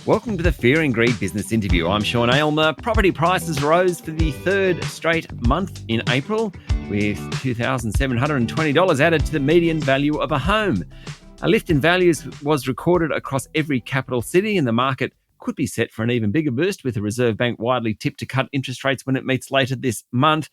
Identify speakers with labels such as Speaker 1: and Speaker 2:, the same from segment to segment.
Speaker 1: Welcome to the Fear and Greed Business Interview. I'm Sean Aylmer. Property prices rose for the third straight month in April, with $2,720 added to the median value of a home. A lift in values was recorded across every capital city, and the market could be set for an even bigger boost, with the Reserve Bank widely tipped to cut interest rates when it meets later this month.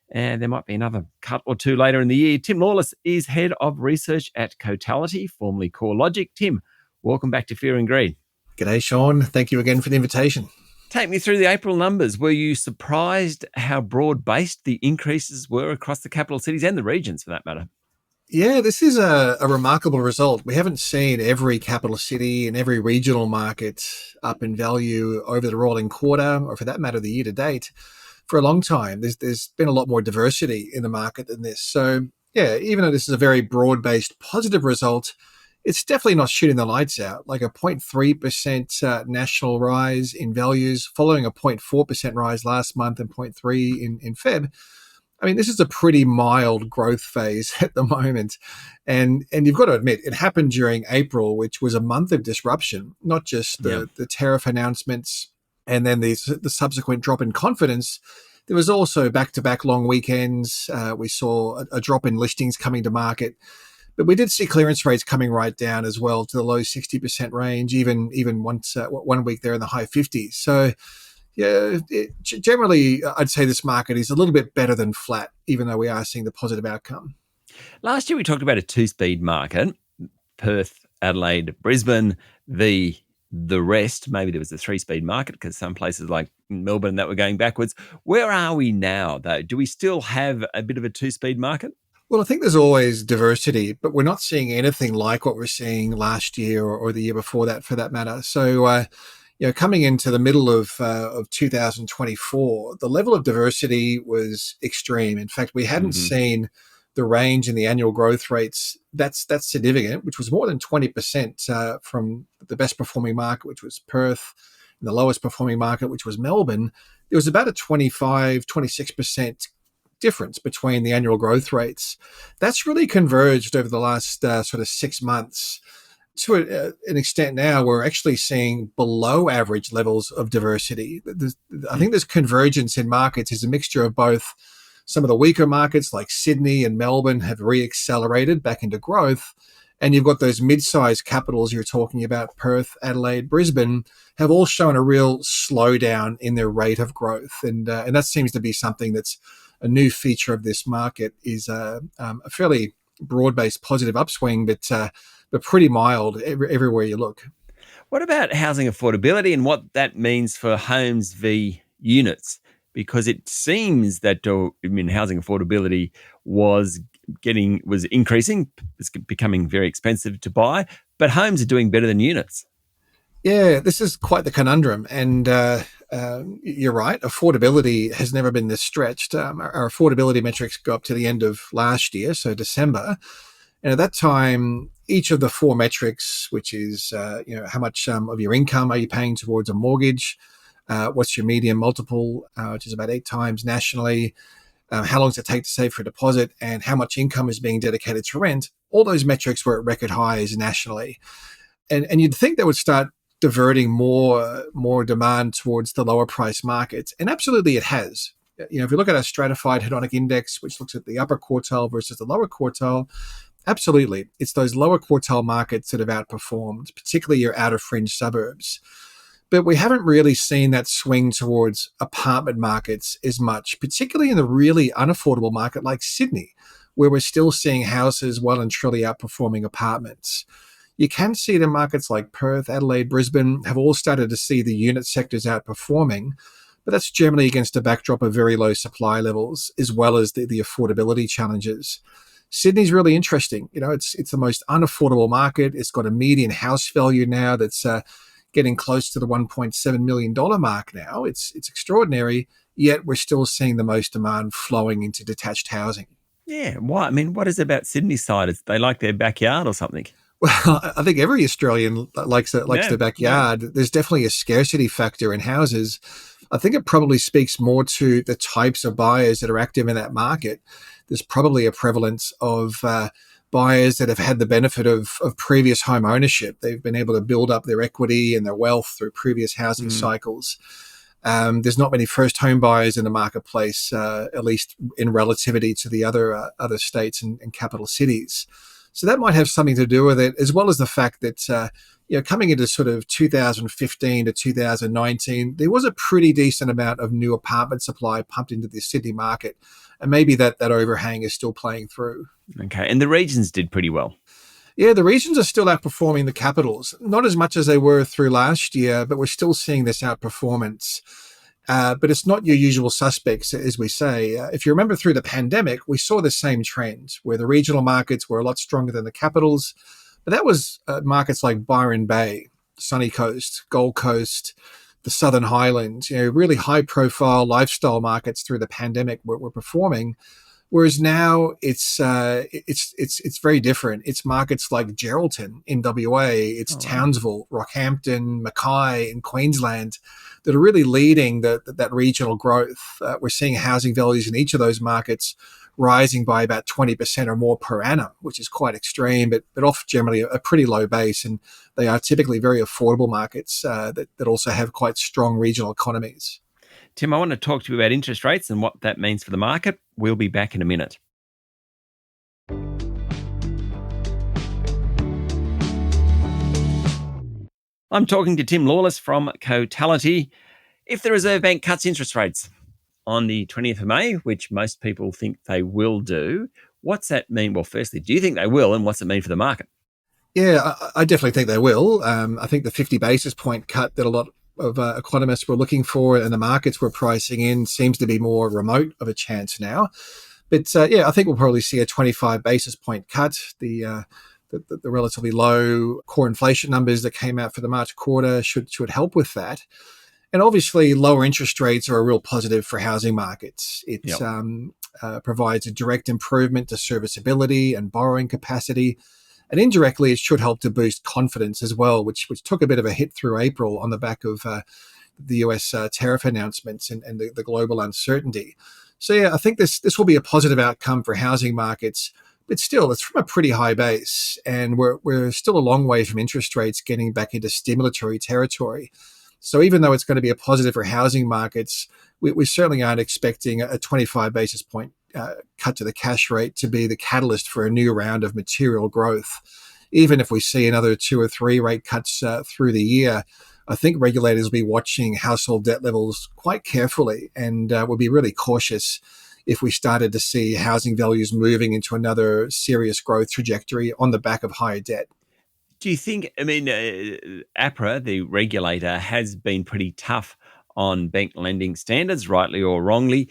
Speaker 1: And there might be another cut or two later in the year. Tim Lawless is Head of Research at Cotality, formerly CoreLogic. Tim, welcome back to Fear and Greed.
Speaker 2: G'day, Sean. Thank you again for the invitation.
Speaker 1: Take me through the April numbers. Were you surprised how broad-based the increases were across the capital cities and the regions, for that matter?
Speaker 2: Yeah, this is a remarkable result. We haven't seen every capital city and every regional market up in value over the rolling quarter, or for that matter, the year to date, for a long time. There's been a lot more diversity in the market than this. So, yeah, even though this is a very broad-based positive result, it's definitely not shooting the lights out. Like a 0.3% national rise in values, following a 0.4% rise last month and 0.3% in Feb. I mean, this is a pretty mild growth phase at the moment. And you've got to admit, it happened during April, which was a month of disruption, not just the tariff announcements and then the subsequent drop in confidence. There was also back-to-back long weekends. We saw a drop in listings coming to market. But we did see clearance rates coming right down as well to the low 60% range, even once 1 week there in the high 50s. So, yeah, generally, I'd say this market is a little bit better than flat, even though we are seeing the positive outcome.
Speaker 1: Last year, we talked about a two-speed market, Perth, Adelaide, Brisbane, the rest. Maybe there was a three-speed market because some places like Melbourne that were going backwards. Where are we now, though? Do we still have a bit of a two-speed market?
Speaker 2: Well, I think there's always diversity, but we're not seeing anything like what we're seeing last year or the year before that, for that matter. So, coming into the middle of 2024, the level of diversity was extreme. In fact, we hadn't seen the range in the annual growth rates that's significant, which was more than 20% from the best performing market, which was Perth, and the lowest performing market, which was Melbourne. There was about a 26% difference between the annual growth rates. That's really converged over the last sort of 6 months. To an extent now, we're actually seeing below average levels of diversity. I think this convergence in markets is a mixture of both. Some of the weaker markets like Sydney and Melbourne have re-accelerated back into growth. And you've got those mid-sized capitals you're talking about, Perth, Adelaide, Brisbane, have all shown a real slowdown in their rate of growth. And that seems to be something that's a new feature of this market, is a fairly broad-based positive upswing, but pretty mild everywhere you look.
Speaker 1: What about housing affordability and what that means for homes v units? Because it seems that housing affordability was increasing, it's becoming very expensive to buy, but homes are doing better than units.
Speaker 2: Yeah, this is quite the conundrum. And you're right, affordability has never been this stretched. Our affordability metrics go up to the end of last year, so December. And at that time, each of the four metrics, which is how much of your income are you paying towards a mortgage, what's your median multiple, which is about 8 times nationally, how long does it take to save for a deposit, and how much income is being dedicated to rent, all those metrics were at record highs nationally. And you'd think that would start diverting more demand towards the lower price markets. And absolutely it has. If you look at our stratified hedonic index, which looks at the upper quartile versus the lower quartile, absolutely, it's those lower quartile markets that have outperformed, particularly your outer fringe suburbs. But we haven't really seen that swing towards apartment markets as much, particularly in the really unaffordable market like Sydney, where we're still seeing houses well and truly outperforming apartments. You can see it in markets like Perth, Adelaide, Brisbane have all started to see the unit sectors outperforming, but that's generally against a backdrop of very low supply levels, as well as the affordability challenges. Sydney's really interesting. It's the most unaffordable market. It's got a median house value now that's getting close to the $1.7 million mark now. It's extraordinary, yet we're still seeing the most demand flowing into detached housing.
Speaker 1: Yeah, why? I mean, what is it about Sydney side? They like their backyard or something?
Speaker 2: Well, I think every Australian likes their backyard. Yeah. There's definitely a scarcity factor in houses. I think it probably speaks more to the types of buyers that are active in that market. There's probably a prevalence of buyers that have had the benefit of previous home ownership. They've been able to build up their equity and their wealth through previous housing cycles. There's not many first home buyers in the marketplace, at least in relativity to the other states and capital cities. So that might have something to do with it, as well as the fact that coming into sort of 2015 to 2019, there was a pretty decent amount of new apartment supply pumped into the Sydney market, and maybe that overhang is still playing through.
Speaker 1: Okay, and the regions did pretty well.
Speaker 2: Yeah, the regions are still outperforming the capitals. Not as much as they were through last year, but we're still seeing this outperformance. But it's not your usual suspects, as we say. If you remember through the pandemic, we saw the same trend where the regional markets were a lot stronger than the capitals. But that was markets like Byron Bay, Sunny Coast, Gold Coast, the Southern Highlands, really high-profile lifestyle markets through the pandemic were performing. Whereas now it's very different. It's markets like Geraldton in WA, it's Townsville, Rockhampton, Mackay in Queensland that are really leading that regional growth. We're seeing housing values in each of those markets rising by about 20% or more per annum, which is quite extreme, but off generally a pretty low base. And they are typically very affordable markets that also have quite strong regional economies.
Speaker 1: Tim, I want to talk to you about interest rates and what that means for the market. We'll be back in a minute. I'm talking to Tim Lawless from Cotality. If the Reserve Bank cuts interest rates on the 20th of May, which most people think they will do, what's that mean? Well, firstly, do you think they will, and what's it mean for the market?
Speaker 2: Yeah, I definitely think they will. I think the 50 basis point cut that a lot of economists were looking for and the markets were pricing in seems to be more remote of a chance now. But I think we'll probably see a 25 basis point cut. The relatively low core inflation numbers that came out for the March quarter should help with that. And obviously, lower interest rates are a real positive for housing markets. It provides a direct improvement to serviceability and borrowing capacity. And indirectly, it should help to boost confidence as well, which took a bit of a hit through April on the back of the US tariff announcements and the global uncertainty. So, I think this will be a positive outcome for housing markets. But still, it's from a pretty high base. And we're still a long way from interest rates getting back into stimulatory territory. So even though it's going to be a positive for housing markets, we certainly aren't expecting a 25 basis point cut to the cash rate to be the catalyst for a new round of material growth. Even if we see another 2 or 3 rate cuts through the year, I think regulators will be watching household debt levels quite carefully and will be really cautious if we started to see housing values moving into another serious growth trajectory on the back of higher debt.
Speaker 1: Do you think, APRA, the regulator, has been pretty tough on bank lending standards, rightly or wrongly?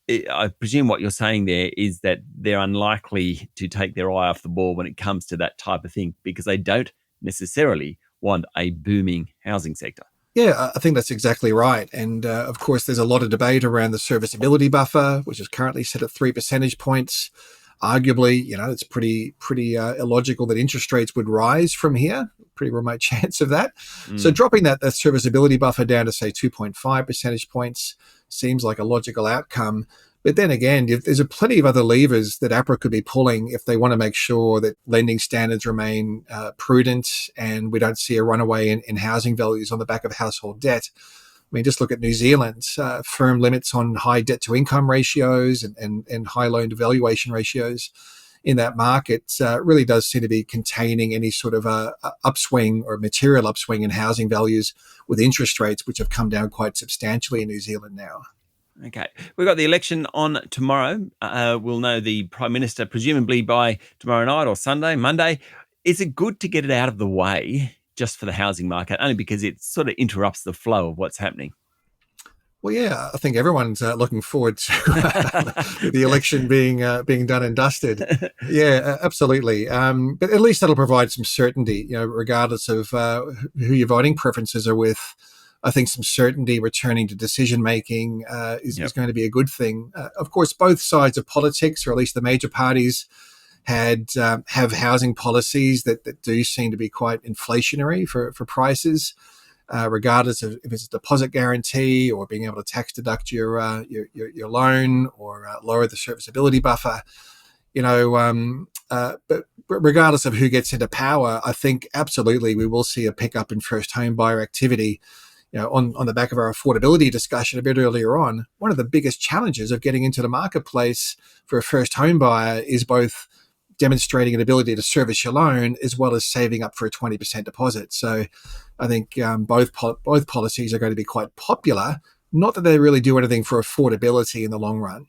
Speaker 1: I presume what you're saying there is that they're unlikely to take their eye off the ball when it comes to that type of thing because they don't necessarily want a booming housing sector.
Speaker 2: Yeah, I think that's exactly right. And of course, there's a lot of debate around the serviceability buffer, which is currently set at 3 percentage points. Arguably, it's pretty illogical that interest rates would rise from here. Pretty remote chance of that. So dropping that serviceability buffer down to, say, 2.5 percentage points seems like a logical outcome. But then again, there's plenty of other levers that APRA could be pulling if they want to make sure that lending standards remain prudent and we don't see a runaway in housing values on the back of household debt. I mean, just look at New Zealand, firm limits on high debt to income ratios and high loan to valuation ratios in that market really does seem to be containing any sort of upswing or material upswing in housing values with interest rates, which have come down quite substantially in New Zealand now.
Speaker 1: Okay. We've got the election on tomorrow. We'll know the Prime Minister presumably by tomorrow night or Sunday, Monday. Is it good to get it out of the way just for the housing market, only because it sort of interrupts the flow of what's happening?
Speaker 2: Well, yeah, I think everyone's looking forward to the election being done and dusted. Yeah, absolutely. But at least that'll provide some certainty, regardless of who your voting preferences are with. I think some certainty returning to decision making is going to be a good thing. Of course, both sides of politics, or at least the major parties, have housing policies that do seem to be quite inflationary for prices, regardless of if it's a deposit guarantee or being able to tax deduct your loan or lower the serviceability buffer. But regardless of who gets into power, I think absolutely we will see a pickup in first home buyer activity. On the back of our affordability discussion a bit earlier on, one of the biggest challenges of getting into the marketplace for a first home buyer is both demonstrating an ability to service your loan as well as saving up for a 20% deposit. So I think both policies are going to be quite popular. Not that they really do anything for affordability in the long run.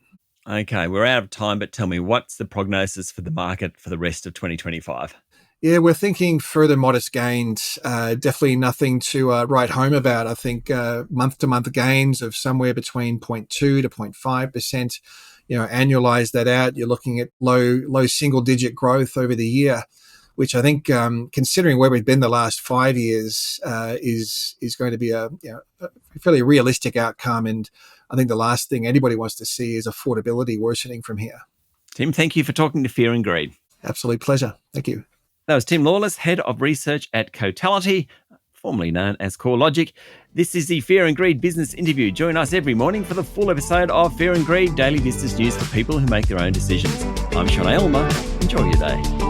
Speaker 1: Okay, we're out of time, but tell me, what's the prognosis for the market for the rest of 2025?
Speaker 2: Yeah, we're thinking further modest gains. Definitely nothing to write home about. I think month-to-month gains of somewhere between 0.2 to 0.5%. Annualize that out, you're looking at low single-digit growth over the year, which I think, considering where we've been the last 5 years, is going to be a fairly realistic outcome. And I think the last thing anybody wants to see is affordability worsening from here.
Speaker 1: Tim, thank you for talking to Fear and Greed.
Speaker 2: Absolute pleasure. Thank you.
Speaker 1: That was Tim Lawless, Head of Research at Cotality, formerly known as CoreLogic. This is the Fear and Greed Business Interview. Join us every morning for the full episode of Fear and Greed, daily business news for people who make their own decisions. I'm Sean Aylmer. Enjoy your day.